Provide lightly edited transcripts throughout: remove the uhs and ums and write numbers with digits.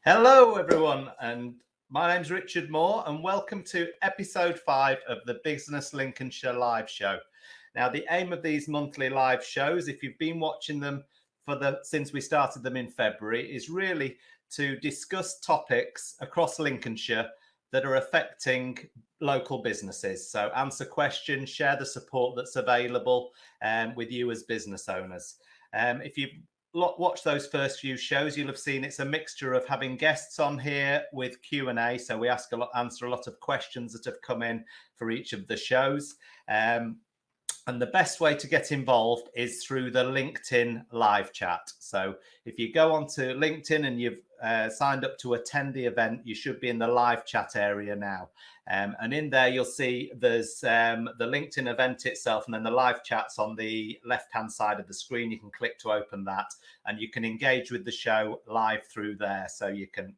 Hello, everyone, and my name's Richard Moore, and welcome to episode 5 of the Business Lincolnshire live show. Now, the aim of these monthly live shows, if you've been watching them since we started them in February, is really to discuss topics across Lincolnshire that are affecting local businesses. So answer questions, share the support that's available with you as business owners. If you've watch those first few shows, you'll have seen it's a mixture of having guests on here with Q&A. So we answer a lot of questions that have come in for each of the shows. And the best way to get involved is through the LinkedIn live chat. So if you go onto LinkedIn and you've signed up to attend the event, you should be in the live chat area now. And in there, you'll see there's the LinkedIn event itself, and then the live chat's on the left-hand side of the screen. You can click to open that, and you can engage with the show live through there. So you can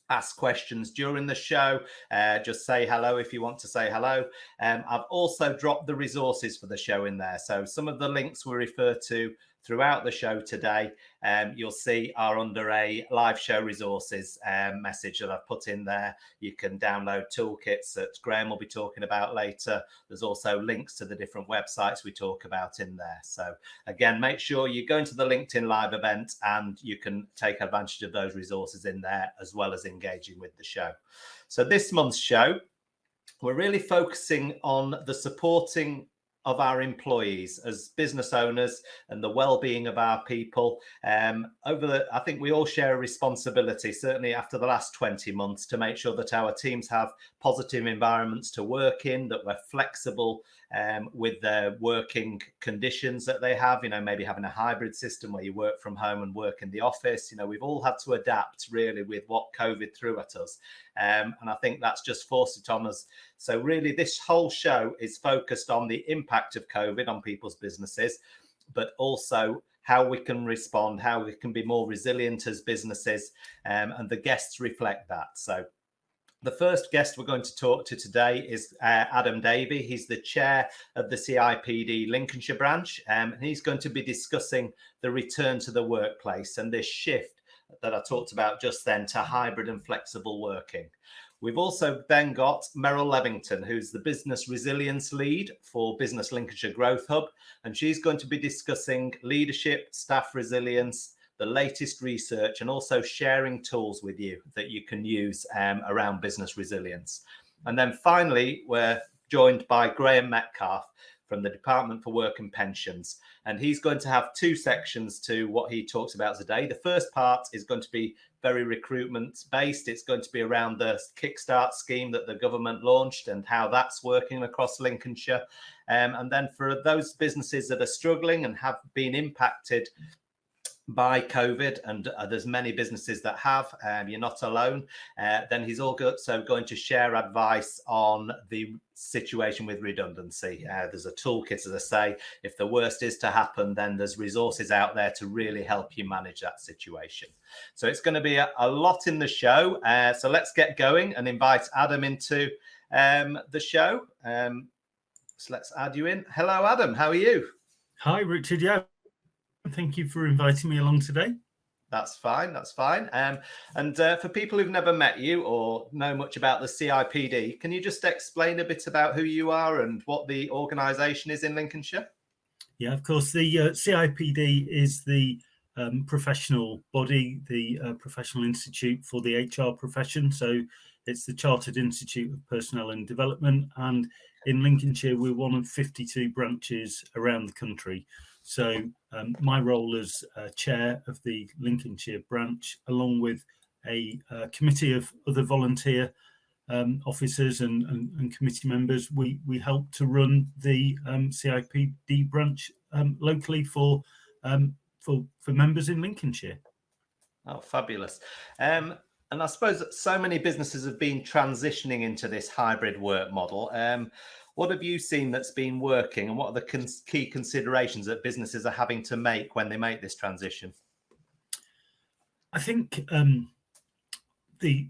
ask questions during the show, just say hello if you want to say hello. I've also dropped the resources for the show in there. So some of the links we refer to throughout the show today, you'll see are under a live show resources message that I've put in there. You can download toolkits that Graham will be talking about later. There's also links to the different websites we talk about in there. So again, make sure you go into the LinkedIn live event and you can take advantage of those resources in there, as well as engaging with the show. So this month's show, we're really focusing on the supporting of our employees as business owners and the well-being of our people. I think we all share a responsibility, certainly after the last 20 months, to make sure that our teams have positive environments to work in, that we're flexible with the working conditions that they have, maybe having a hybrid system where you work from home and work in the office. We've all had to adapt really with what COVID threw at us. And I think that's just forced it on us. So really, this whole show is focused on the impact of COVID on people's businesses, but also how we can respond, how we can be more resilient as businesses, and the guests reflect that. So the first guest we're going to talk to today is Adam Davey. He's the chair of the CIPD Lincolnshire branch, and he's going to be discussing the return to the workplace and this shift that I talked about just then to hybrid and flexible working. We've also then got Meryl Levington, who's the business resilience lead for Business Lincolnshire Growth Hub, and she's going to be discussing leadership, staff resilience, the latest research, and also sharing tools with you that you can use around business resilience. And then finally, we're joined by Graham Metcalf from the Department for Work and Pensions. And he's going to have two sections to what he talks about today. The first part is going to be very recruitment based. It's going to be around the Kickstart scheme that the government launched and how that's working across Lincolnshire. And then for those businesses that are struggling and have been impacted by COVID, and there's many businesses that have, you're not alone, then he's also going to share advice on the situation with redundancy. There's a toolkit, as I say. If the worst is to happen, then there's resources out there to really help you manage that situation. So it's going to be a lot in the show. So let's get going and invite Adam into the show. So let's add you in. Hello, Adam. How are you? Hi, Richard. Yeah. Thank you for inviting me along today. That's fine. And for people who've never met you or know much about the CIPD, can you just explain a bit about who you are and what the organisation is in Lincolnshire? Yeah, of course. The CIPD is the professional body, the professional institute for the HR profession. So it's the Chartered Institute of Personnel and Development. And in Lincolnshire, we're one of 52 branches around the country. So my role as chair of the Lincolnshire branch, along with a committee of other volunteer officers and committee members, we help to run the CIPD branch locally for members in Lincolnshire. Oh, fabulous. And I suppose that so many businesses have been transitioning into this hybrid work model. What have you seen that's been working, and what are the key considerations that businesses are having to make when they make this transition? I think the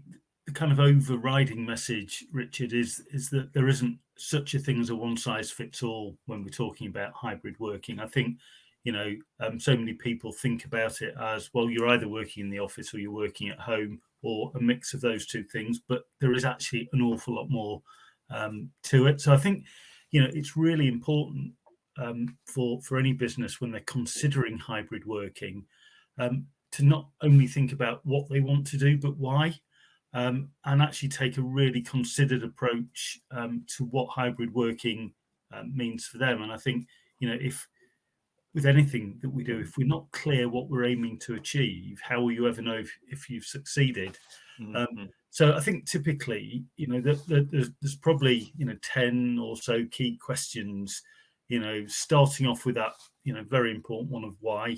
kind of overriding message, Richard, is that there isn't such a thing as a one-size-fits-all when we're talking about hybrid working. I think, so many people think about it as, well, you're either working in the office or you're working at home, or a mix of those two things, but there is actually an awful lot more to it. So I think, it's really important for any business when they're considering hybrid working to not only think about what they want to do, but why, and actually take a really considered approach to what hybrid working means for them. And I think, if with anything that we do, if we're not clear what we're aiming to achieve, how will you ever know if you've succeeded? So I think typically, there's probably 10 or so key questions, starting off with that, very important one of why.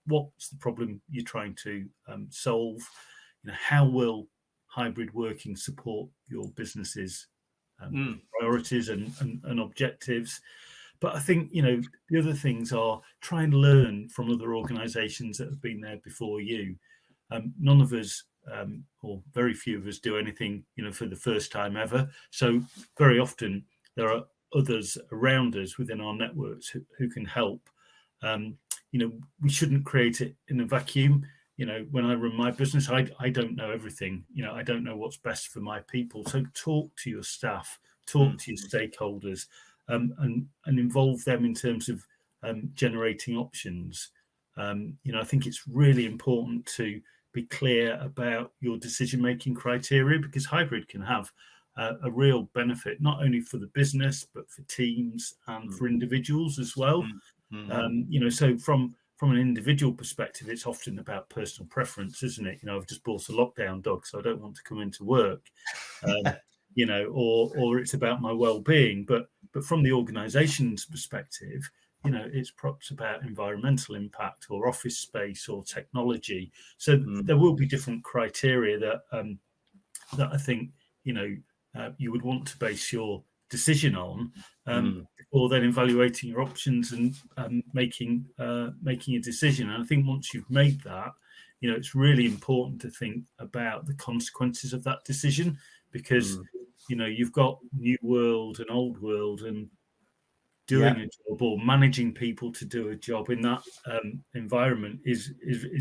What's the problem you're trying to solve? How will hybrid working support your business's priorities and objectives? But I think, the other things are try and learn from other organisations that have been there before you. None of us, or very few of us, do anything, for the first time ever. So very often there are others around us within our networks who can help. We shouldn't create it in a vacuum. When I run my business, I don't know everything. I don't know what's best for my people. So talk to your staff, talk to your stakeholders, and involve them in terms of generating options. I think it's really important to be clear about your decision-making criteria, because hybrid can have a real benefit, not only for the business, but for teams and for individuals as well. So from an individual perspective, it's often about personal preference, isn't it? I've just bought a lockdown dog, so I don't want to come into work, or it's about my well-being. But from the organisation's perspective, it's perhaps about environmental impact or office space or technology. So there will be different criteria that I think, you would want to base your decision on, or then evaluating your options and making a decision. And I think once you've made that, it's really important to think about the consequences of that decision, because you've got new world and old world, and doing a job or managing people to do a job in that environment is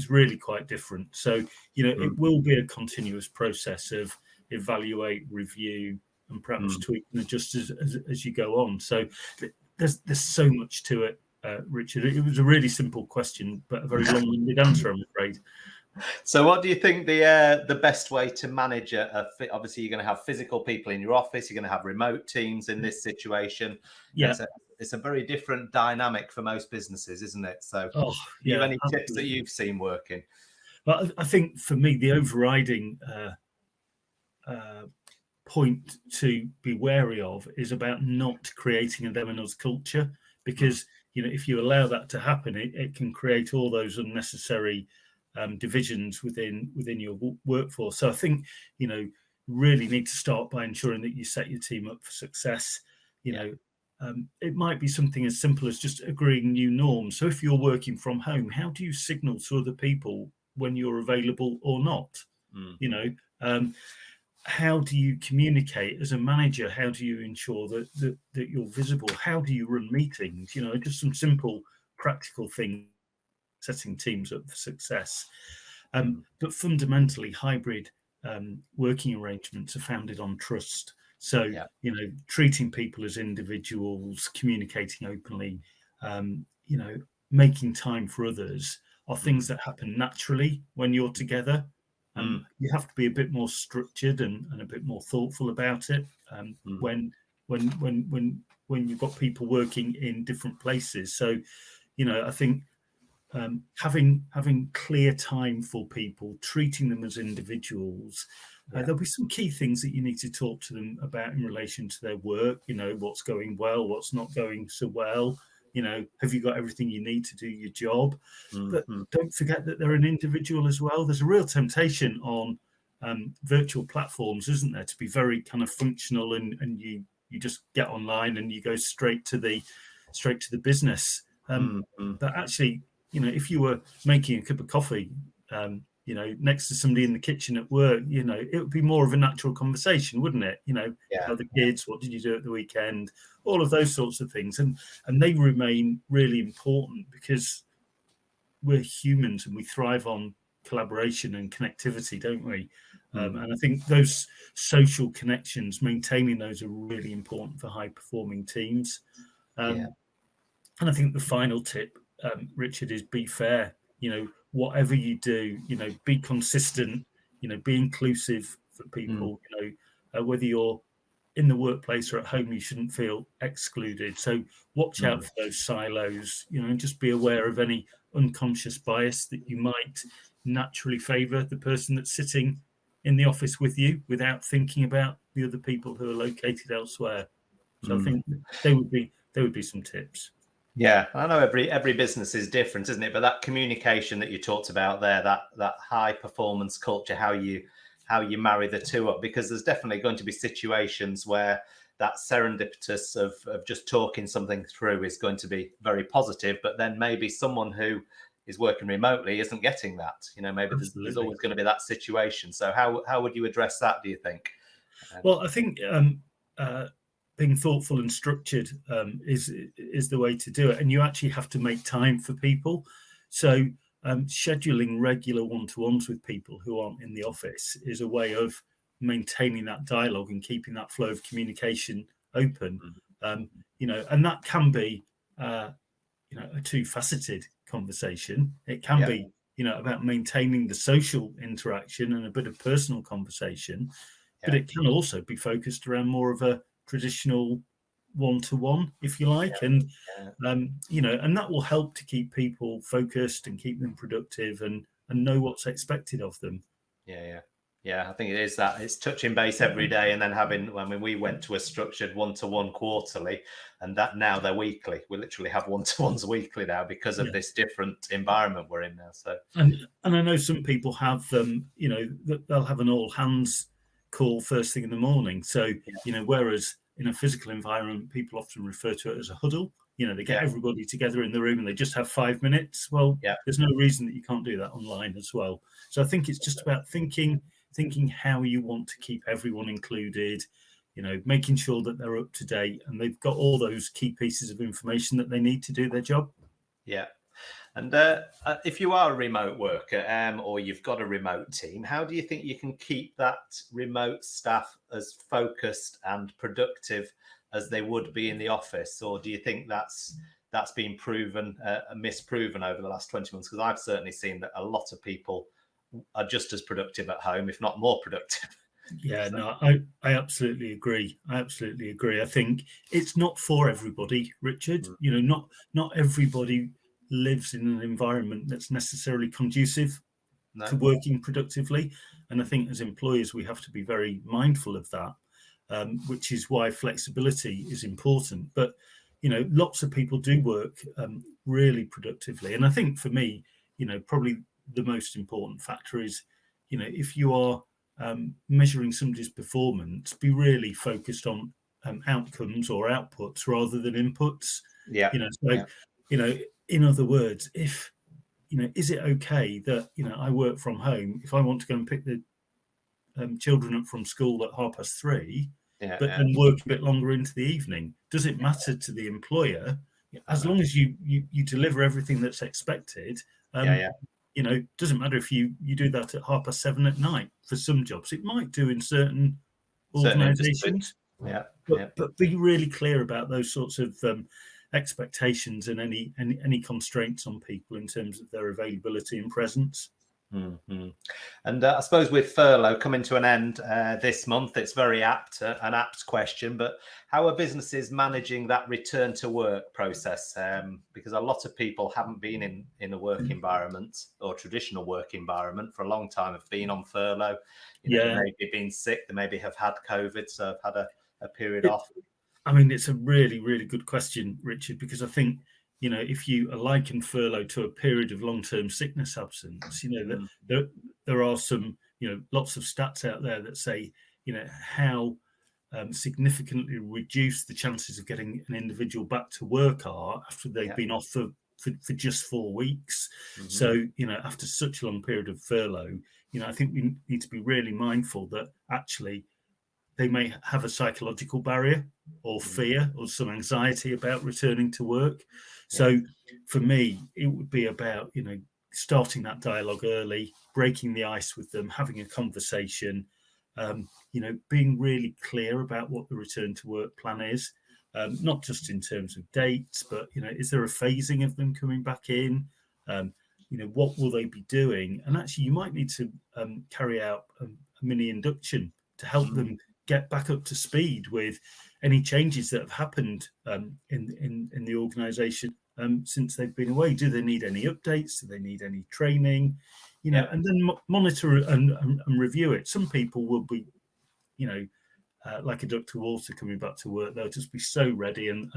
really quite different. So it will be a continuous process of evaluate, review, and perhaps tweak and adjust as you go on. So there's so much to it, Richard. It was a really simple question, but a very long-winded answer, I'm afraid. So what do you think the best way to manage obviously you're going to have physical people in your office, you're going to have remote teams in this situation. It's a very different dynamic for most businesses, isn't it? So do you have any tips that you've seen working? Well, I think for me, the overriding point to be wary of is about not creating a them and us culture, because if you allow that to happen, it can create all those unnecessary divisions within your workforce. So I think really need to start by ensuring that you set your team up for success. It might be something as simple as just agreeing new norms. So if you're working from home, how do you signal to other people when you're available or not? How do you communicate as a manager? How do you ensure that you're visible? How do you run meetings? Just some simple practical things, setting teams up for success. But fundamentally, hybrid working arrangements are founded on trust. So, treating people as individuals, communicating openly, making time for others are things that happen naturally when you're together. You have to be a bit more structured and a bit more thoughtful about it when you've got people working in different places. So, I think having clear time for people, treating them as individuals. There'll be some key things that you need to talk to them about in relation to their work. What's going well, what's not going so well. Have you got everything you need to do your job? But don't forget that they're an individual as well. There's a real temptation on virtual platforms, isn't there, to be very kind of functional and you just get online and you go straight to the business. But actually, if you were making a cup of coffee, next to somebody in the kitchen at work, it would be more of a natural conversation, wouldn't it? How the kids, what did you do at the weekend? All of those sorts of things. And they remain really important because we're humans and we thrive on collaboration and connectivity, don't we? And I think those social connections, maintaining those, are really important for high performing teams. And I think the final tip, Richard, is be fair. Whatever you do, be consistent, be inclusive for people. Whether you're in the workplace or at home, you shouldn't feel excluded. So watch out for those silos, and just be aware of any unconscious bias that you might naturally favour the person that's sitting in the office with you without thinking about the other people who are located elsewhere. So I think there would be some tips. Yeah, I know every business is different, isn't it? But that communication that you talked about there, that high performance culture, how you marry the two up, because there's definitely going to be situations where that serendipitous of just talking something through is going to be very positive, but then maybe someone who is working remotely isn't getting that. Maybe there's always going to be that situation. So how would you address that, do you think? Well, I think being thoughtful and structured is the way to do it, and you actually have to make time for people. So scheduling regular one-to-ones with people who aren't in the office is a way of maintaining that dialogue and keeping that flow of communication open. And that can be a two-faceted conversation. It can be about maintaining the social interaction and a bit of personal conversation, but it can also be focused around more of a traditional one-to-one, if you like, and that will help to keep people focused and keep them productive and know what's expected of them. I think it is that. It's touching base every day, and then we went to a structured one-to-one quarterly, and that now they're weekly. We literally have one-to-ones weekly now because of this different environment we're in now. So and I know some people have they'll have an all hands call first thing in the morning. So whereas in a physical environment, people often refer to it as a huddle. They get everybody together in the room and they just have 5 minutes. Well, there's no reason that you can't do that online as well. So I think it's just about thinking how you want to keep everyone included, making sure that they're up to date and they've got all those key pieces of information that they need to do their job. Yeah. And if you are a remote worker or you've got a remote team, how do you think you can keep that remote staff as focused and productive as they would be in the office? Or do you think that's been proven misproven over the last 20 months? Because I've certainly seen that a lot of people are just as productive at home, if not more productive. I absolutely agree. I think it's not for everybody, Richard. Not everybody lives in an environment that's necessarily conducive to working productively. And I think as employers, we have to be very mindful of that, which is why flexibility is important. But, lots of people do work really productively. And I think for me, probably the most important factor is, if you are measuring somebody's performance, be really focused on outcomes or outputs rather than inputs. In other words, if is it okay that I work from home if I want to go and pick the children up from school at 3:30, but then work a bit longer into the evening? Does it matter to the employer as long as you deliver everything that's expected? Doesn't matter if you do that at 7:30 at night. For some jobs, it might do in certain organisations. But be really clear about those sorts of expectations and any constraints on people in terms of their availability and presence. And I suppose with furlough coming to an end this month, it's very apt, an apt question, but how are businesses managing that return to work process? Because a lot of people haven't been in a work environment or traditional work environment for a long time, have been on furlough, they maybe been sick, they maybe have had COVID, so have had a period off. I mean, it's a really, really good question, Richard, because I think, if you liken furlough to a period of long-term sickness absence, there are some, lots of stats out there that say, how significantly reduced the chances of getting an individual back to work are after they've been off for just 4 weeks. So, after such a long period of furlough, I think we need to be really mindful that actually they may have a psychological barrier or fear or some anxiety about returning to work. So for me, it would be about, starting that dialogue early, breaking the ice with them, having a conversation, being really clear about what the return to work plan is, not just in terms of dates, but, is there a phasing of them coming back in? What will they be doing? And actually, you might need to carry out a mini induction to help them get back up to speed with any changes that have happened in the organisation since they've been away. Do they need any updates? Do they need any training? And then monitor and review it. Some people will be, like a duck to water coming back to work. They'll just be so ready and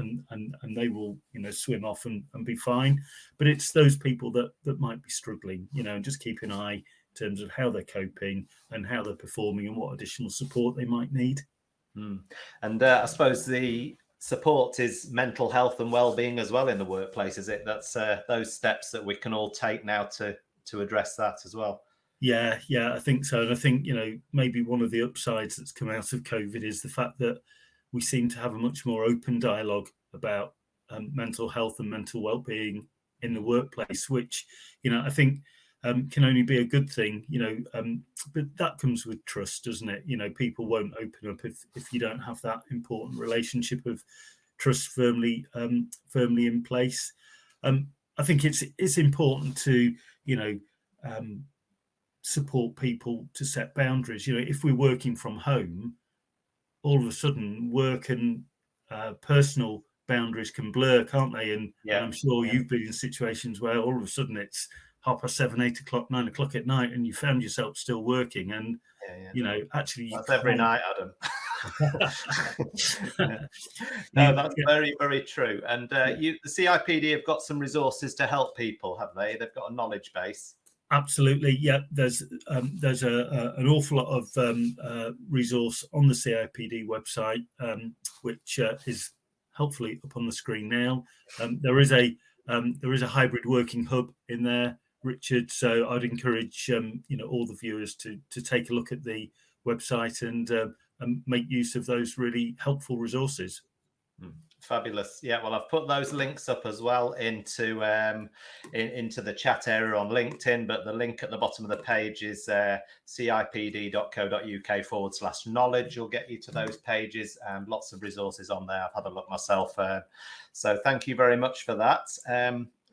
they will, swim off and be fine. But it's those people that might be struggling, and just keep an eye in terms of how they're coping and how they're performing and what additional support they might need. And I suppose the support is mental health and well-being as well in the workplace, is it? That's those steps that we can all take now to address that as well. Yeah, I think so. And I think, maybe one of the upsides that's come out of COVID is the fact that we seem to have a much more open dialogue about mental health and mental well-being in the workplace, which, I think can only be a good thing, but that comes with trust, doesn't it? People won't open up if you don't have that important relationship of trust firmly in place. I think it's important to, support people to set boundaries. If we're working from home, all of a sudden work and personal boundaries can blur, can't they? And I'm sure you've been in situations where all of a sudden it's 7:30, 8 o'clock, 9 o'clock at night, and you found yourself still working. And actually, that's every night, Adam. No, that's very, very true. And the CIPD have got some resources to help people, have they? They've got a knowledge base. Absolutely, yeah. There's an awful lot of resource on the CIPD website, which is hopefully up on the screen now. There is a hybrid working hub in there, Richard. So I'd encourage all the viewers to take a look at the website and make use of those really helpful resources. Fabulous. Yeah, well, I've put those links up as well into the chat area on LinkedIn, but the link at the bottom of the page is cipd.co.uk/knowledge. You'll get you to those pages and lots of resources on there. I've had a look myself. So thank you very much for that.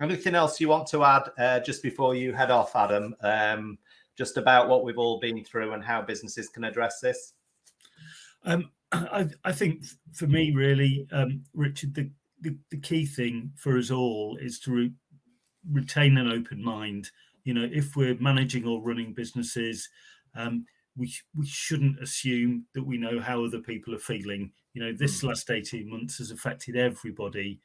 Anything else you want to add just before you head off, Adam, just about what we've all been through and how businesses can address this? I think for me, really, Richard, the key thing for us all is to retain an open mind. If we're managing or running businesses, we shouldn't assume that we know how other people are feeling. This last 18 months has affected everybody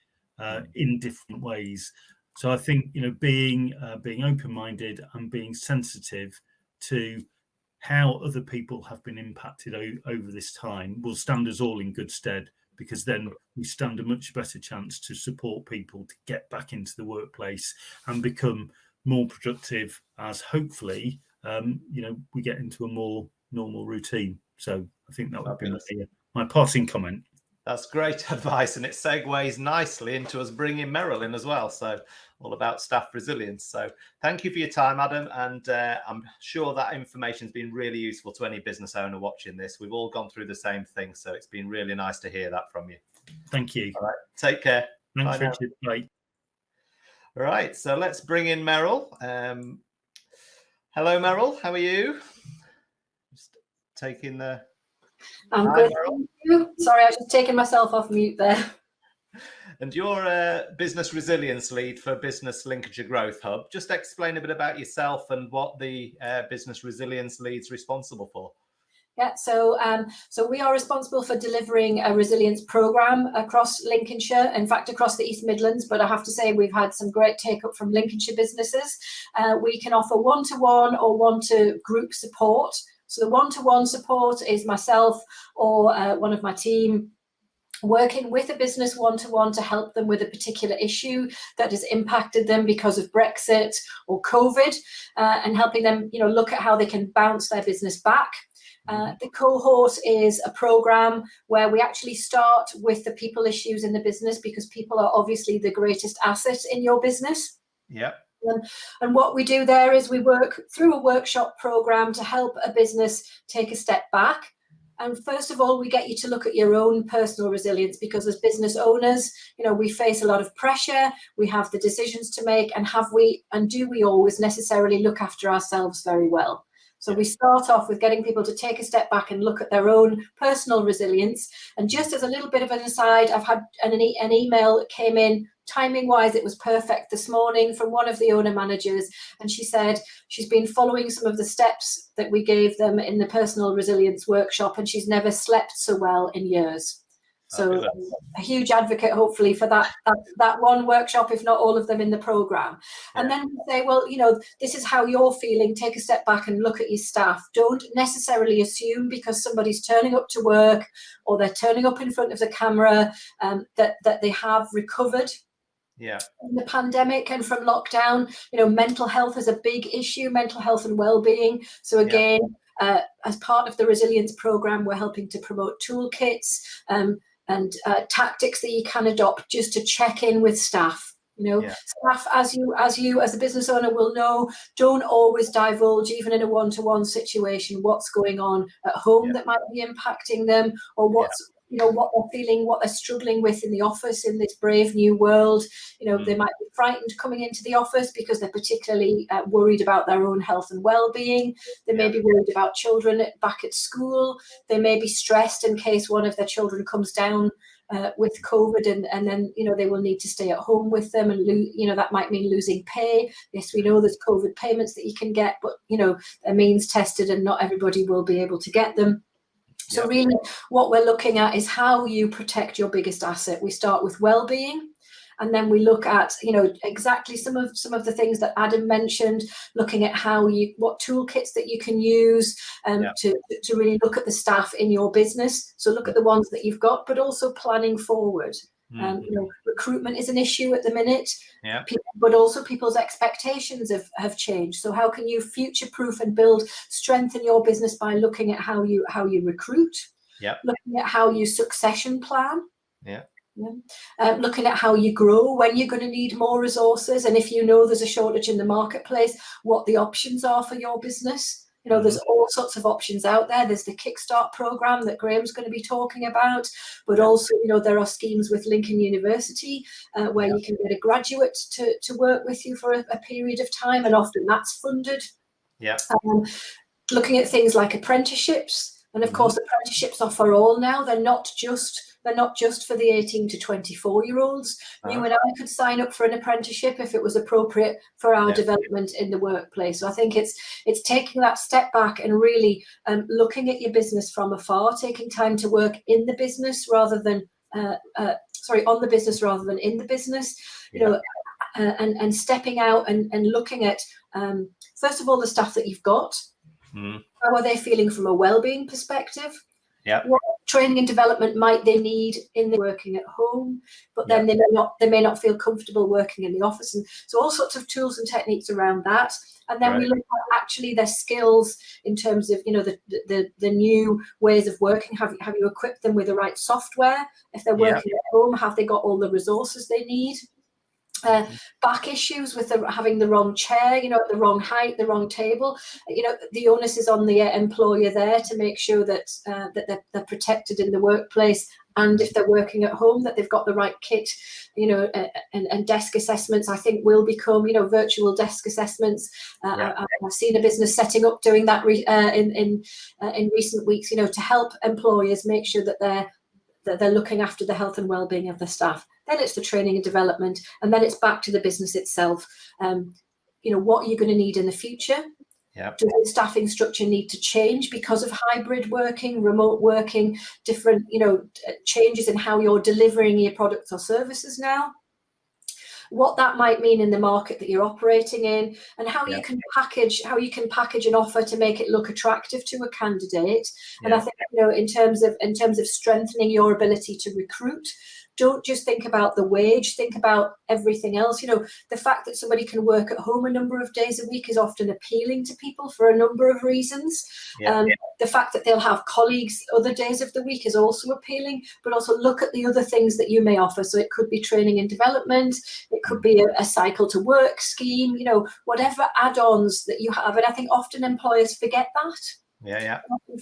in different ways. So I think, being open-minded and being sensitive to how other people have been impacted over this time will stand us all in good stead, because then we stand a much better chance to support people to get back into the workplace and become more productive as hopefully, we get into a more normal routine. So I think that would be my parting comment. That's great advice, and it segues nicely into us bringing Merrill in as well. So all about staff resilience. So thank you for your time, Adam. And I'm sure that information has been really useful to any business owner watching this. We've all gone through the same thing. So it's been really nice to hear that from you. Thank you. All right. Take care. Thanks, Richard. Bye. All right. So let's bring in Merrill. Hello, Merrill. How are you? Just taking the... I'm good, thank you. Sorry, I was just taking myself off mute there. And you're a business resilience lead for Business Lincolnshire Growth Hub. Just explain a bit about yourself and what the business resilience lead's responsible for. Yeah, so we are responsible for delivering a resilience programme across Lincolnshire, in fact, across the East Midlands. But I have to say we've had some great take-up from Lincolnshire businesses. We can offer one-to-one or one-to-group support. So the one-to-one support is myself or one of my team working with a business one-to-one to help them with a particular issue that has impacted them because of Brexit or COVID, and helping them, look at how they can bounce their business back. The cohort is a program where we actually start with the people issues in the business, because people are obviously the greatest asset in your business. Yeah. And what we do there is we work through a workshop program to help a business take a step back. And first of all, we get you to look at your own personal resilience, because as business owners, we face a lot of pressure. We have the decisions to make, and do we always necessarily look after ourselves very well? So we start off with getting people to take a step back and look at their own personal resilience. And just as a little bit of an aside, I've had an email that came in, timing wise, it was perfect this morning, from one of the owner managers. And she said she's been following some of the steps that we gave them in the personal resilience workshop, and she's never slept so well in years. So a huge advocate, hopefully, for that one workshop, if not all of them in the program. And then we say, well, this is how you're feeling. Take a step back and look at your staff. Don't necessarily assume because somebody's turning up to work or they're turning up in front of the camera that they have recovered. Yeah. In the pandemic and from lockdown, mental health is a big issue, mental health and well-being. So again, as part of the resilience program, we're helping to promote toolkits and tactics that you can adopt just to check in with staff. Staff, as you as a business owner will know, don't always divulge, even in a one-to-one situation, what's going on at home that might be impacting them, or what they're feeling, what they're struggling with in the office in this brave new world. They might be frightened coming into the office because they're particularly worried about their own health and well-being. They may be worried about children back at school. They may be stressed in case one of their children comes down with COVID, and then they will need to stay at home with them, and that might mean losing pay. Yes, we know there's COVID payments that you can get, but they're means tested, and not everybody will be able to get them. So really what we're looking at is how you protect your biggest asset. We start with well-being, and then we look at, exactly some of the things that Adam mentioned, looking at what toolkits that you can use to really look at the staff in your business. So look at the ones that you've got, but also planning forward. Recruitment is an issue at the minute, but also people's expectations have changed. So how can you future-proof and strengthen your business by looking at how you recruit, looking at how you succession plan, looking at how you grow, when you're going to need more resources, and if there's a shortage in the marketplace, what the options are for your business. There's all sorts of options out there. There's the Kickstart program that Graham's going to be talking about, but also, there are schemes with Lincoln University where you can get a graduate to work with you for a period of time, and often that's funded. Looking at things like apprenticeships, and of course, apprenticeships are for all now. They're not just for the 18 to 24-year-olds. You and I could sign up for an apprenticeship if it was appropriate for our development in the workplace. So I think it's taking that step back and really looking at your business from afar, taking time to work in the business rather than on the business rather than in the business. And stepping out and looking at first of all the staff that you've got. How are they feeling from a well-being perspective? What training and development might they need in the working at home, but then they may not feel comfortable working in the office, and so all sorts of tools and techniques around that. And then we look at actually their skills in terms of the new ways of working. Have you equipped them with the right software? If they're working at home, have they got all the resources they need? Back issues with having the wrong chair, at the wrong height, the wrong table. The onus is on the employer there to make sure that they're protected in the workplace, and if they're working at home, that they've got the right kit. And desk assessments, I think, will become virtual desk assessments. I've seen a business setting up doing that in recent weeks. To help employers make sure that they're looking after the health and well-being of the staff. Then it's the training and development, and then it's back to the business itself. What you're going to need in the future. Does the staffing structure need to change because of hybrid working, remote working, different, changes in how you're delivering your products or services now? What that might mean in the market that you're operating in, and how you can package an offer to make it look attractive to a candidate. And I think in terms of strengthening your ability to recruit, don't just think about the wage, think about everything else. You know, the fact that somebody can work at home a number of days a week is often appealing to people for a number of reasons. The fact that they'll have colleagues other days of the week is also appealing, but also look at the other things that you may offer. So it could be training and development, it could be a cycle to work scheme, you know, whatever add-ons that you have. And I think often employers forget that.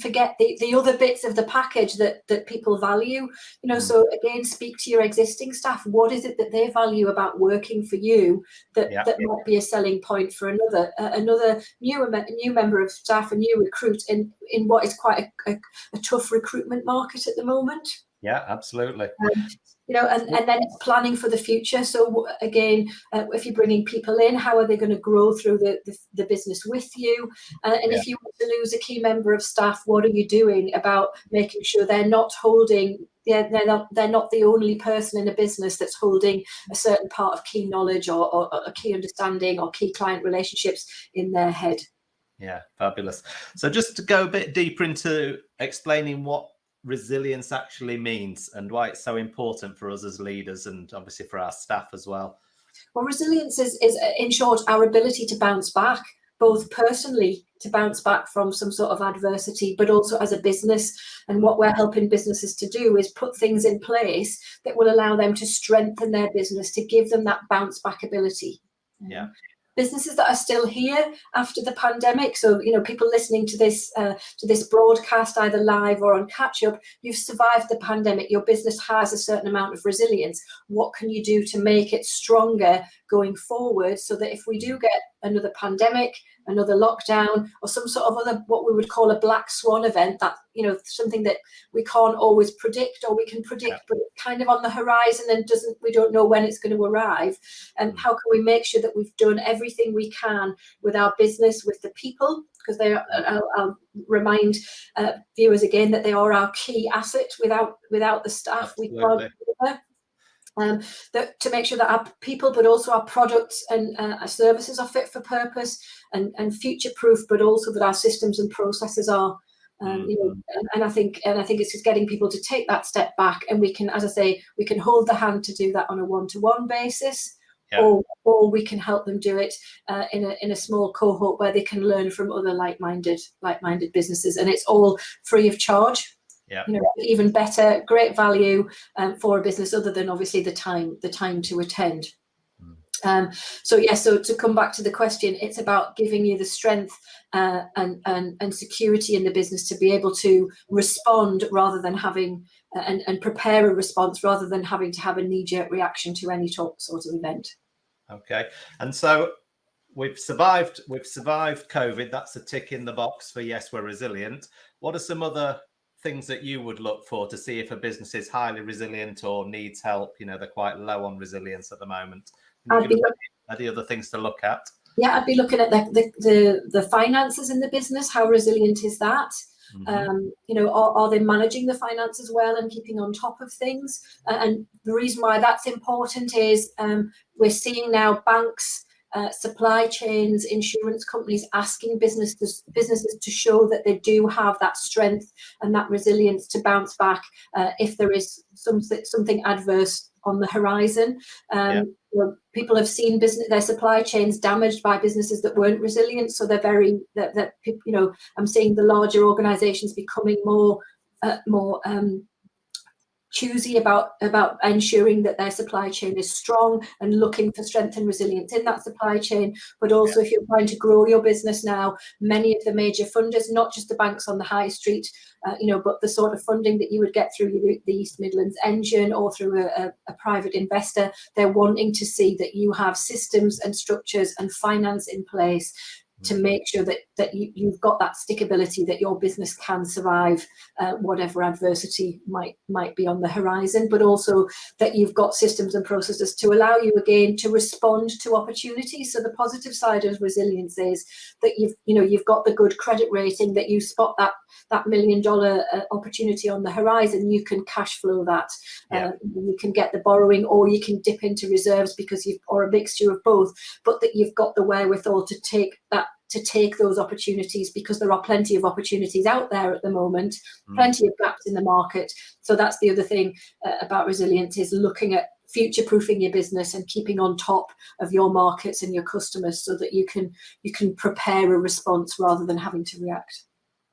Forget the other bits of the package that people value, you know. So again, speak to your existing staff. What is it that they value about working for you that might be a selling point for another new member of staff, a new recruit in what is quite a tough recruitment market at the moment? Yeah, absolutely. You know, and then it's planning for the future. So again, if you're bringing people in, how are they going to grow through the business with you? And if you want to lose a key member of staff, what are you doing about making sure they're not holding? They're not the only person in a business that's holding a certain part of key knowledge or a key understanding or key client relationships in their head. Yeah, fabulous. So just to go a bit deeper into explaining what resilience actually means and why it's so important for us as leaders and obviously for our staff as well. Well, resilience is in short our ability to bounce back, both personally to bounce back from some sort of adversity, but also as a business. And what we're helping businesses to do is put things in place that will allow them to strengthen their business, to give them that bounce back ability. Businesses that are still here after the pandemic, so you know, people listening to this broadcast either live or on catch up, you've survived the pandemic, your business has a certain amount of resilience. What can you do to make it stronger going forward, so that if we do get another pandemic, another lockdown, or some sort of other what we would call a black swan event, that, you know, something that we can't always predict, or we can predict but it's kind of on the horizon and we don't know when it's going to arrive, and how can we make sure that we've done everything we can with our business, with the people, because I'll remind viewers again that they are our key asset. Without the staff, we can't deliver. To make sure that our people, but also our products and our services are fit for purpose and future proof, but also that our systems and processes are. You know, and I think it's just getting people to take that step back, and we can, as I say, we can hold the hand to do that on a one-to-one basis, or we can help them do it in a small cohort where they can learn from other like-minded businesses, and it's all free of charge. You know, even better, great value for a business, other than obviously the time to attend. So to come back to the question, it's about giving you the strength and security in the business to be able to respond rather than having and prepare a response rather than having to have a knee-jerk reaction to any sort of event. Okay, and so we've survived COVID. That's a tick in the box for yes, we're resilient. What are some other things that you would look for to see if a business is highly resilient or needs help? You know, they're quite low on resilience at the moment. Are the other things to look at? Yeah, I'd be looking at the finances in the business. How resilient is that? You know, are they managing the finances well and keeping on top of things? And the reason why that's important is we're seeing now banks, supply chains, insurance companies asking businesses to show that they do have that strength and that resilience to bounce back if there is something adverse on the horizon. You know, people have seen their supply chains damaged by businesses that weren't resilient, so they're very you know, I'm seeing the larger organizations becoming more choosy about ensuring that their supply chain is strong and looking for strength and resilience in that supply chain. But also, if you're trying to grow your business now, many of the major funders, not just the banks on the high street, you know, but the sort of funding that you would get through the East Midlands Engine or through a private investor, they're wanting to see that you have systems and structures and finance in place to make sure that you've got that stickability, that your business can survive whatever adversity might be on the horizon, but also that you've got systems and processes to allow you again to respond to opportunities. So the positive side of resilience is that you've got the good credit rating, that you spot that $1 million opportunity on the horizon, you can cash flow that. You can get the borrowing, or you can dip into reserves or a mixture of both, but that you've got the wherewithal to take that to take those opportunities, because there are plenty of opportunities out there at the moment, plenty of gaps in the market. So that's the other thing about resilience, is looking at future-proofing your business and keeping on top of your markets and your customers, so that you can prepare a response rather than having to react.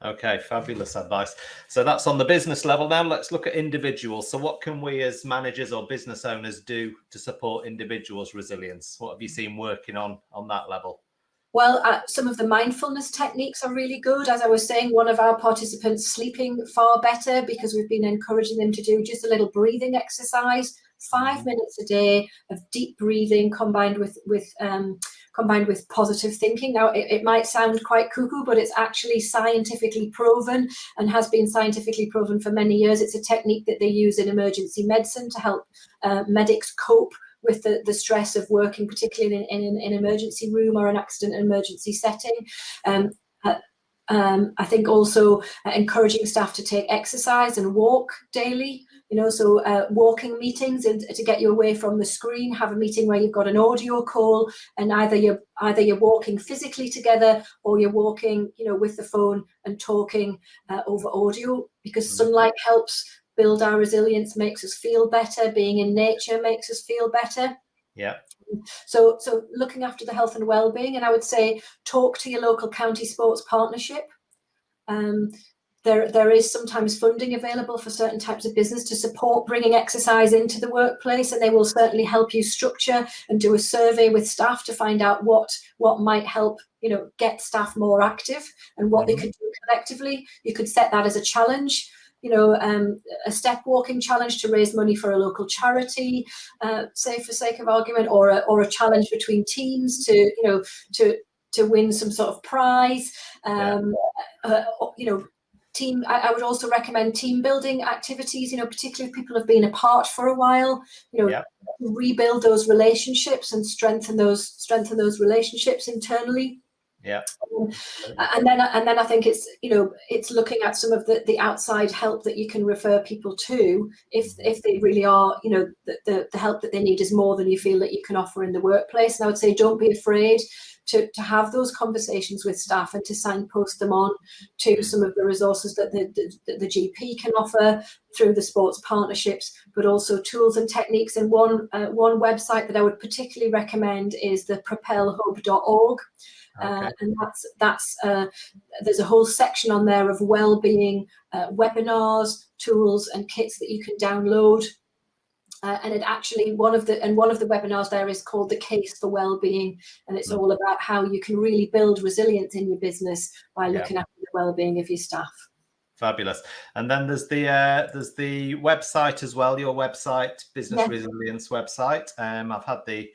Okay, fabulous advice. So that's on the business level. Now let's look at individuals. So what can we as managers or business owners do to support individuals' resilience? What have you seen working on that level? Well, some of the mindfulness techniques are really good. As I was saying, one of our participants sleeping far better, because we've been encouraging them to do just a little breathing exercise, 5 minutes a day of deep breathing combined with positive thinking. Now, it might sound quite cuckoo, but it's actually scientifically proven, and has been scientifically proven for many years. It's a technique that they use in emergency medicine to help medics cope with the stress of working, particularly in an emergency room or an accident emergency setting. I think also encouraging staff to take exercise and walk daily, so walking meetings, and to get you away from the screen. Have a meeting where you've got an audio call, and either you're walking physically together, or you're walking, with the phone and talking over audio, because sunlight helps build our resilience, makes us feel better. Being in nature makes us feel better. Yeah. So looking after the health and well-being, and I would say talk to your local county sports partnership. There is sometimes funding available for certain types of business to support bringing exercise into the workplace, and they will certainly help you structure and do a survey with staff to find out what might help, get staff more active, and what they could do collectively. You could set that as a challenge. A step walking challenge to raise money for a local charity, say for sake of argument, or a challenge between teams to win some sort of prize. I would also recommend team building activities, particularly if people have been apart for a while, rebuild those relationships and strengthen those relationships internally. Yeah. And then I think it's looking at some of the outside help that you can refer people to, if they really are, the help that they need is more than you feel that you can offer in the workplace. And I would say, don't be afraid to have those conversations with staff, and to signpost them on to some of the resources that the GP can offer through the sports partnerships, but also tools and techniques. And one website that I would particularly recommend is the propelhub.org. Okay. And that's there's a whole section on there of well-being webinars, tools, and kits that you can download. And it actually one of the webinars there is called The Case for Wellbeing, and it's all about how you can really build resilience in your business by looking after the well-being of your staff. Fabulous. And then there's the website as well, your website, Business Resilience website. I've had the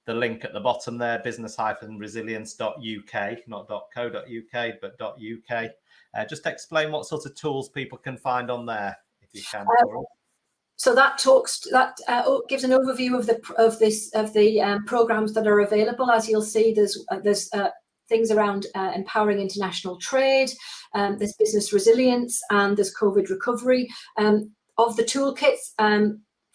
link at the bottom there, business-resilience.uk, not .co.uk, but .uk. Just explain what sort of tools people can find on there, if you can. So that gives an overview of the programs that are available. As you'll see, there's things around empowering international trade, there's business resilience, and there's COVID recovery. Of the toolkits,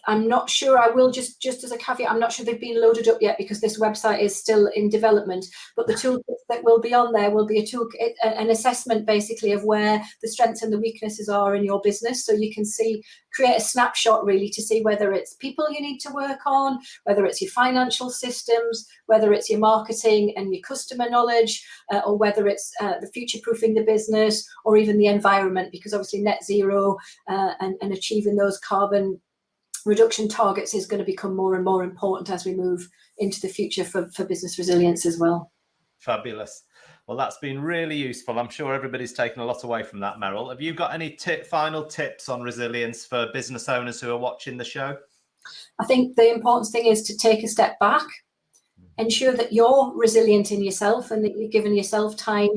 I'm not sure, I will just as a caveat, I'm not sure they've been loaded up yet, because this website is still in development, but the toolkits that will be on there will be a toolkit, an assessment basically of where the strengths and the weaknesses are in your business. So you can create a snapshot really to see whether it's people you need to work on, whether it's your financial systems, whether it's your marketing and your customer knowledge, or whether it's the future-proofing the business, or even the environment, because obviously net zero and achieving those carbon reduction targets is going to become more and more important as we move into the future for business resilience as well. Fabulous. Well, that's been really useful. I'm sure everybody's taken a lot away from that, Meryl. Have you got any final tips on resilience for business owners who are watching the show? I think the important thing is to take a step back, ensure that you're resilient in yourself, and that you're giving yourself time,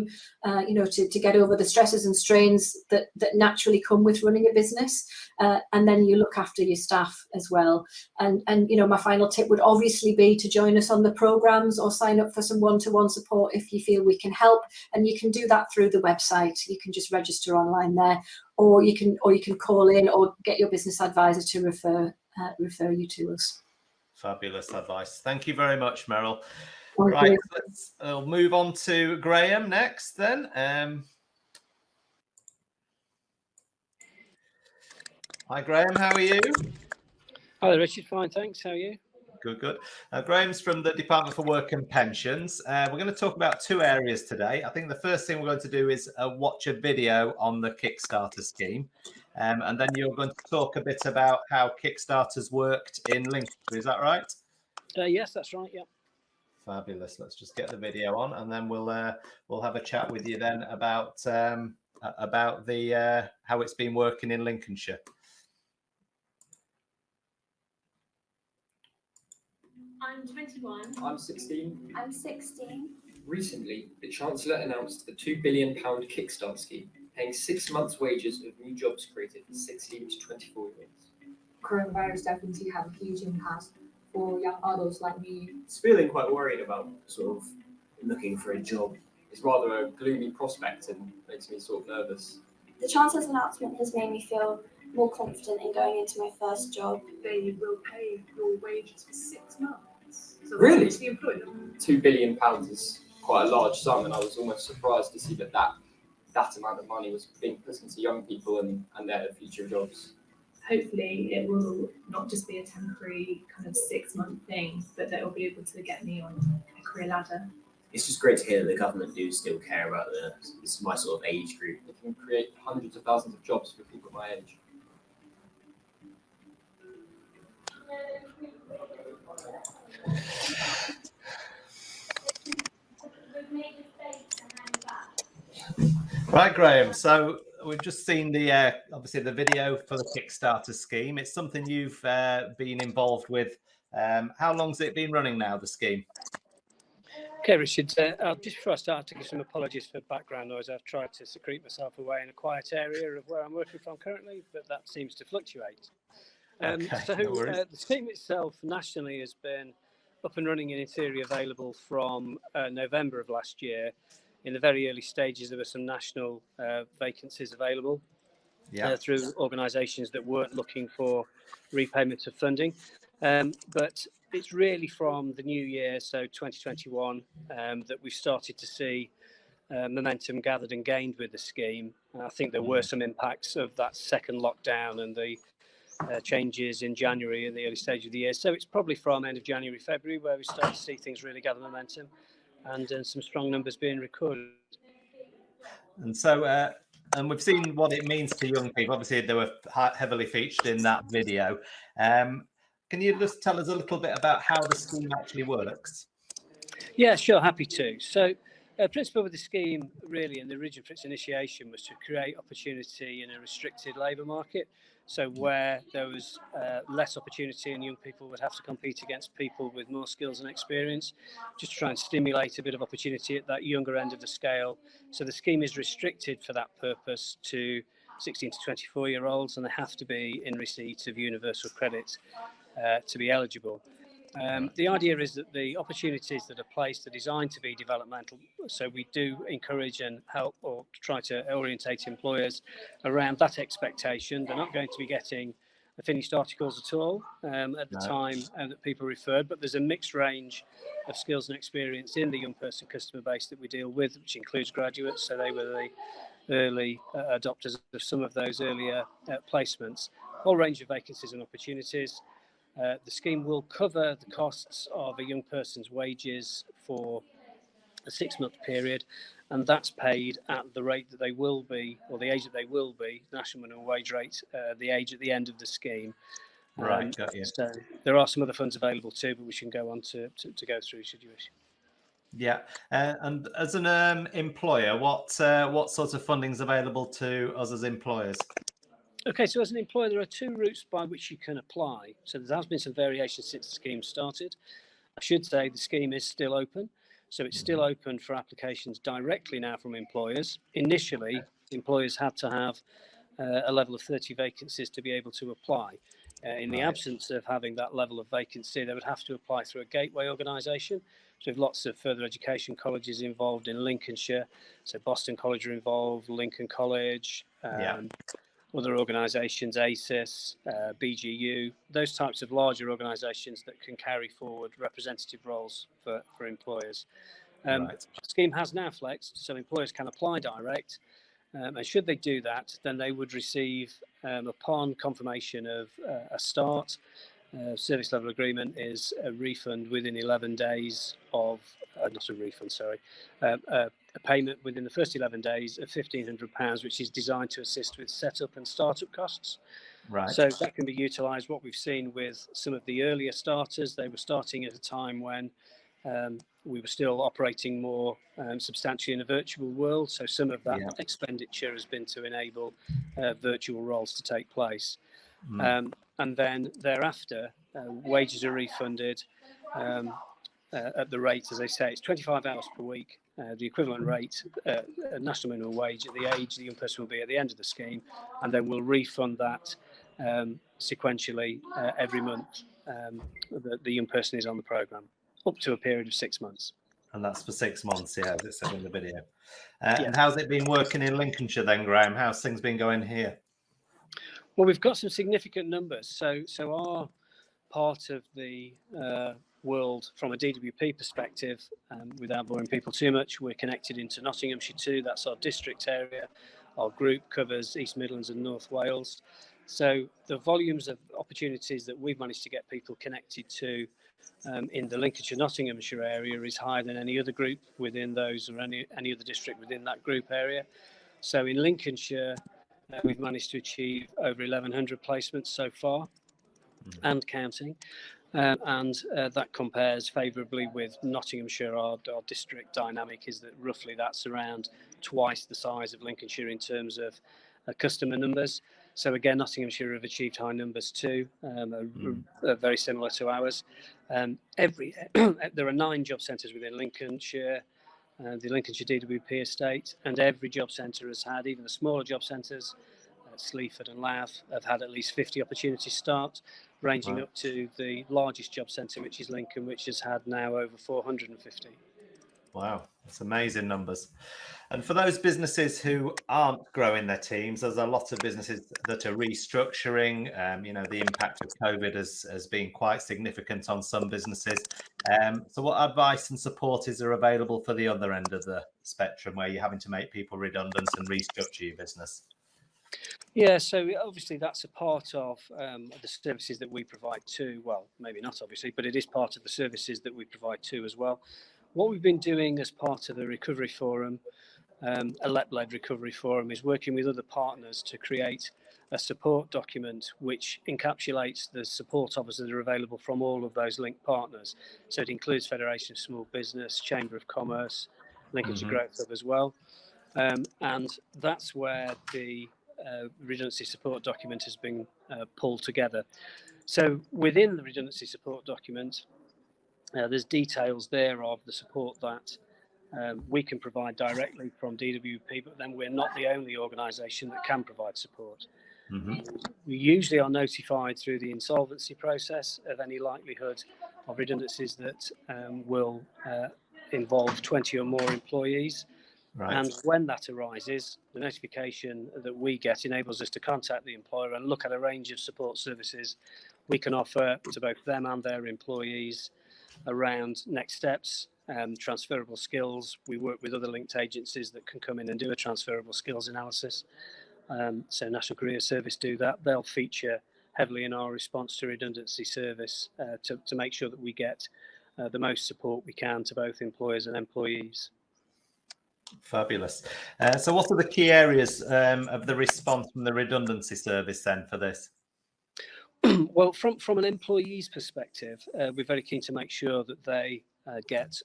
to get over the stresses and strains that naturally come with running a business. And then you look after your staff as well. And my final tip would obviously be to join us on the programs, or sign up for some one-to-one support if you feel we can help. And you can do that through the website. You can just register online there, or you can call in, or get your business advisor to refer you to us. Fabulous advice. Thank you very much, Meryl. Right, let's move on to Graham next then. Hi, Graham, how are you? Hi there, Richard. Fine, thanks. How are you? Good, good. Graham's from the Department for Work and Pensions. We're going to talk about two areas today. I think the first thing we're going to do is watch a video on the Kickstarter scheme. And then you're going to talk a bit about how Kickstarter's worked in Lincolnshire. Is that right? Yes, that's right. Yeah. Fabulous. Let's just get the video on, and then we'll have a chat with you then about the how it's been working in Lincolnshire. I'm 21. I'm 16. I'm 16. Recently, the Chancellor announced the £2 billion Kickstart scheme, paying 6 months' wages of new jobs created for 16 to 24-year-olds. Coronavirus definitely have a huge impact for young adults like me. It's feeling quite worried about sort of looking for a job. It's rather a gloomy prospect and makes me sort of nervous. The Chancellor's announcement has made me feel more confident in going into my first job. They will pay your wages for 6 months. So Really? to employ them. £2 billion is quite a large sum, and I was almost surprised to see that amount of money was being put into young people and their future jobs. Hopefully it will not just be a temporary kind of 6-month thing, but that will be able to get me on a career ladder. It's just great to hear that the government do still care about my sort of age group. It can create hundreds of thousands of jobs for people my age. Right, Graham. So we've just seen the obviously the video for the Kickstarter scheme. It's something you've been involved with. How long's it been running now, the scheme? Okay, Richard. Just before I start, to give some apologies for background noise. I've tried to secrete myself away in a quiet area of where I'm working from currently, but that seems to fluctuate. Okay, So no worries. the scheme itself nationally has been up and running and in theory available from November of last year. In the very early stages, there were some national vacancies available through organisations that weren't looking for repayment of funding. But it's really from the new year, so 2021, that we've started to see momentum gathered and gained with the scheme. I think there were some impacts of that second lockdown and the changes in January in the early stage of the year. So it's probably from end of January, February, where we start to see things really gather momentum and some strong numbers being recorded. And so, and we've seen what it means to young people. Obviously, they were heavily featured in that video. Can you just tell us a little bit about how the scheme actually works? Yeah, sure, happy to. So, principle with the scheme, really, and the origin for its initiation was to create opportunity in a restricted labour market. So where there was less opportunity and young people would have to compete against people with more skills and experience, just to try and stimulate a bit of opportunity at that younger end of the scale. So the scheme is restricted for that purpose to 16 to 24-year-olds, and they have to be in receipt of universal credit to be eligible. The idea is that the opportunities that are placed are designed to be developmental. So we do encourage and help or try to orientate employers around that expectation. They're not going to be getting the finished articles at all at the time that people referred, but there's a mixed range of skills and experience in the young person customer base that we deal with, which includes graduates. So they were the early adopters of some of those earlier placements. Whole range of vacancies and opportunities. The scheme will cover the costs of a young person's wages for a 6-month period, and that's paid at the rate that they will be, or the age that they will be, national minimum wage rate, the age at the end of the scheme. Right, got you. So there are some other funds available too, but we can go on to go through should you wish. Yeah, and as an employer, what sorts of funding is available to us as employers? Okay, so as an employer, there are 2 routes by which you can apply. So there has been some variation since the scheme started. I should say the scheme is still open. So it's still open for applications directly now from employers. Initially, employers had to have a level of 30 vacancies to be able to apply. In the absence of having that level of vacancy, they would have to apply through a gateway organisation. So we have lots of further education colleges involved in Lincolnshire. So Boston College are involved, Lincoln College, other organisations, ACIS, BGU, those types of larger organisations that can carry forward representative roles for employers. Right. The scheme has now flexed, so employers can apply direct, and should they do that, then they would receive, upon confirmation of a start, service level agreement is a refund within 11 days of, not a refund, sorry, a payment within the first 11 days of £1,500, which is designed to assist with setup and startup costs. Right. So that can be utilised. What we've seen with some of the earlier starters, they were starting at a time when we were still operating more substantially in a virtual world. So some of that expenditure has been to enable virtual roles to take place. And then thereafter, wages are refunded at the rate, as I say, it's 25 hours per week, the equivalent rate, national minimum wage at the age the young person will be at the end of the scheme, and then we'll refund that sequentially every month that the young person is on the programme, up to a period of 6 months. And that's for 6 months, as it said in the video. And how's it been working in Lincolnshire then, Graham? How's things been going here? Well, we've got some significant numbers. So our part of the world from a DWP perspective, without boring people too much, we're connected into Nottinghamshire too. That's our district area. Our group covers East Midlands and North Wales. So the volumes of opportunities that we've managed to get people connected to in the Lincolnshire Nottinghamshire area is higher than any other group within those, or any other district within that group area. So in Lincolnshire, we've managed to achieve over 1,100 placements so far, and counting. And that compares favourably with Nottinghamshire. Our district dynamic is that roughly that's around twice the size of Lincolnshire in terms of customer numbers. So again, Nottinghamshire have achieved high numbers too, very similar to ours. There are 9 job centres within Lincolnshire, the Lincolnshire DWP estate, and every job centre has had, even the smaller job centres, Sleaford and Louth, have had at least 50 opportunities start, ranging up to the largest job centre, which is Lincoln, which has had now over 450. Wow, that's amazing numbers. And for those businesses who aren't growing their teams, there's a lot of businesses that are restructuring. The impact of COVID has been quite significant on some businesses. So what advice and support is there available for the other end of the spectrum, where you're having to make people redundant and restructure your business? Yeah, so obviously that's a part of the services that we provide too. Well, maybe not obviously, but it is part of the services that we provide too as well. What we've been doing as part of the recovery forum, a LEP-led recovery forum, is working with other partners to create a support document which encapsulates the support offers that are available from all of those linked partners. So it includes Federation of Small Business, Chamber of Commerce, Lincolnshire Growth Hub as well. And that's where the redundancy support document has been pulled together. So within the redundancy support document, there's details there of the support that we can provide directly from DWP, but then we're not the only organisation that can provide support. We usually are notified through the insolvency process of any likelihood of redundancies that will involve 20 or more employees. Right. And when that arises, the notification that we get enables us to contact the employer and look at a range of support services we can offer to both them and their employees around next steps, transferable skills. We work with other linked agencies that can come in and do a transferable skills analysis. So National Career Service do that. They'll feature heavily in our response to redundancy service to make sure that we get the most support we can to both employers and employees. Fabulous. So what are the key areas of the response from the redundancy service then for this? Well, from an employee's perspective, we're very keen to make sure that they get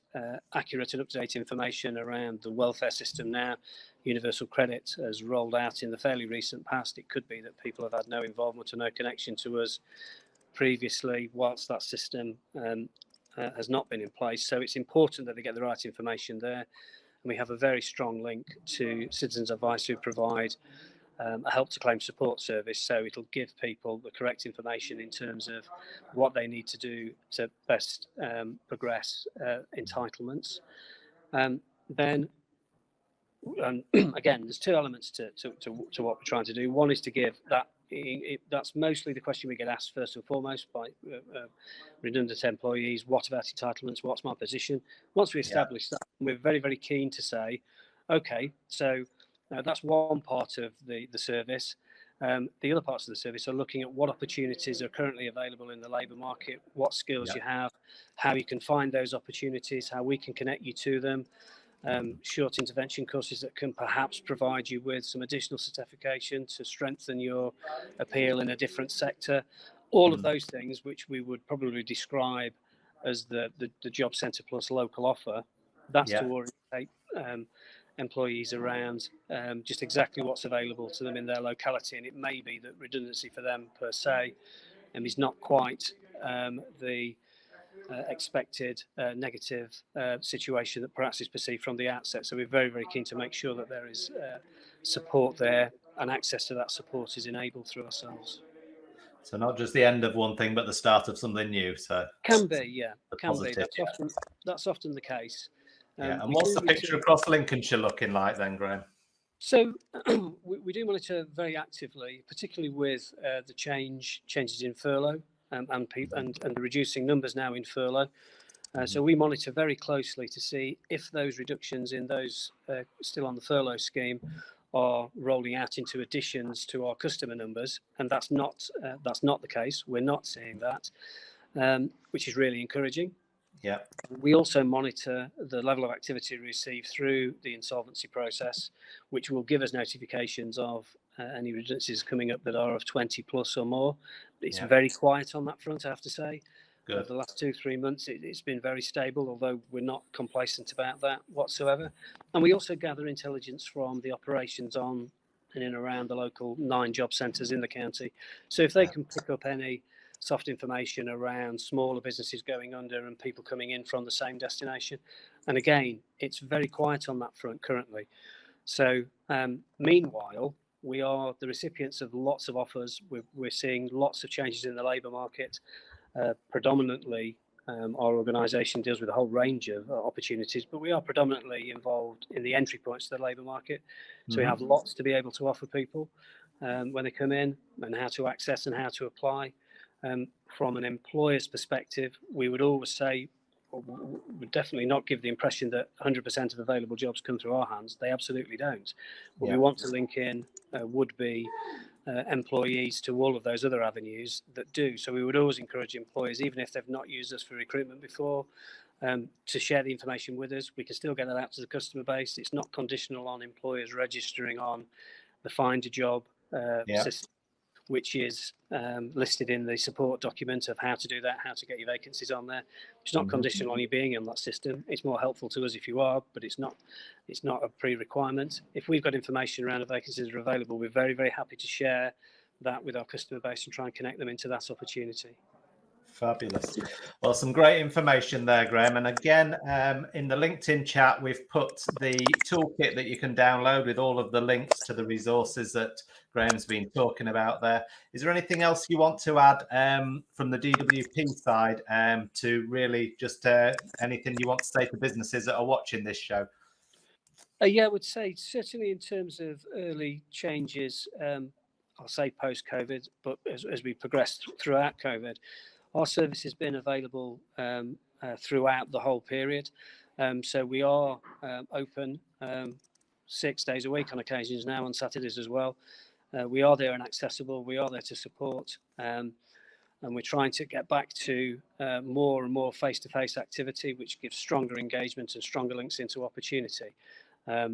accurate and up-to-date information around the welfare system now. Universal credit has rolled out in the fairly recent past. It could be that people have had no involvement or no connection to us previously whilst that system has not been in place. So it's important that they get the right information there. And we have a very strong link to Citizens Advice, who provide a help to claim support service. So it'll give people the correct information in terms of what they need to do to best progress entitlements. Then and again, there's two elements to what we're trying to do. One is to give that. That's mostly the question we get asked first and foremost by redundant employees. What about entitlements? What's my position? Once we establish that, we're very, very keen to say, okay, so that's one part of the service. The other parts of the service are looking at what opportunities are currently available in the labour market, what skills you have, how you can find those opportunities, how we can connect you to them. Short intervention courses that can perhaps provide you with some additional certification to strengthen your appeal in a different sector. All of those things, which we would probably describe as the Job Centre Plus local offer, that's to orientate employees around just exactly what's available to them in their locality. And it may be that redundancy for them per se is not quite the expected negative situation that perhaps is perceived from the outset. So we're very, very keen to make sure that there is support there, and access to that support is enabled through ourselves. So not just the end of one thing, but the start of something new. So can be, yeah, can positive, be. That's often the case. And what's the picture across Lincolnshire looking like then, Graham? So we do monitor very actively, particularly with the changes in furlough. And the reducing numbers now in furlough. So we monitor very closely to see if those reductions in those still on the furlough scheme are rolling out into additions to our customer numbers, and that's not the case. We're not seeing that, which is really encouraging. Yeah. We also monitor the level of activity received through the insolvency process, which will give us notifications of any redundancies coming up that are of 20 plus or more. It's very quiet on that front, I have to say. The last 2-3 months, it's been very stable, although we're not complacent about that whatsoever. And we also gather intelligence from the operations on and in around the local 9 job centres in the county. So if they can pick up any soft information around smaller businesses going under and people coming in from the same destination. And again, it's very quiet on that front currently. So meanwhile, we are the recipients of lots of offers. We're seeing lots of changes in the labour market. Predominantly, our organisation deals with a whole range of opportunities, but we are predominantly involved in the entry points to the labour market. So we have lots to be able to offer people when they come in, and how to access and how to apply. From an employer's perspective, we would always say, would definitely not give the impression that 100% of available jobs come through our hands. They absolutely don't. But we want to link in would-be employees to all of those other avenues that do. So we would always encourage employers, even if they've not used us for recruitment before, to share the information with us. We can still get that out to the customer base. It's not conditional on employers registering on the Find a Job system, which is listed in the support document of how to do that, how to get your vacancies on there. It's not conditional on you being on that system. It's more helpful to us if you are, but it's not a pre-requirement. If we've got information around the vacancies that are available, we're very, very happy to share that with our customer base and try and connect them into that opportunity. Fabulous. Well, some great information there, Graham. And again, in the LinkedIn chat, we've put the toolkit that you can download with all of the links to the resources that Graham's been talking about there. Is there anything else you want to add from the DWP side to really just anything you want to say to businesses that are watching this show? Yeah, I would say certainly in terms of early changes, I'll say post-COVID, but as we progressed throughout COVID, our service has been available throughout the whole period. So we are open 6 days a week on occasions now, on Saturdays as well. We are there and accessible. We are there to support. And we're trying to get back to more and more face-to-face activity, which gives stronger engagement and stronger links into opportunity.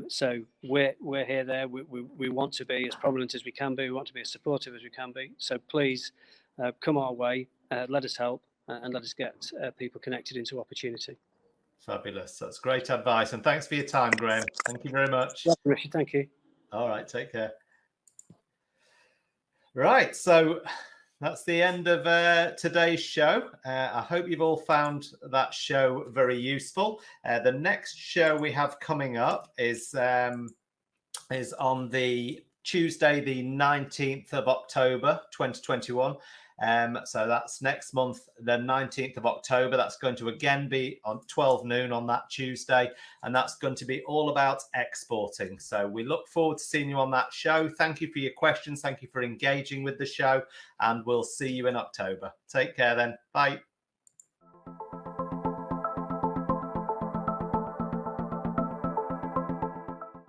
So we're here there. We want to be as prominent as we can be. We want to be as supportive as we can be. So please come our way. Let us help and let us get people connected into opportunity. Fabulous. That's great advice. And thanks for your time, Graham. Thank you very much. Yeah, Richard, thank you. All right. Take care. Right. So that's the end of today's show. I hope you've all found that show very useful. The next show we have coming up is on the Tuesday, the 19th of October, 2021. So that's next month, the 19th of October. That's going to again be on 12 noon on that Tuesday. And that's going to be all about exporting. So we look forward to seeing you on that show. Thank you for your questions. Thank you for engaging with the show. And we'll see you in October. Take care then. Bye.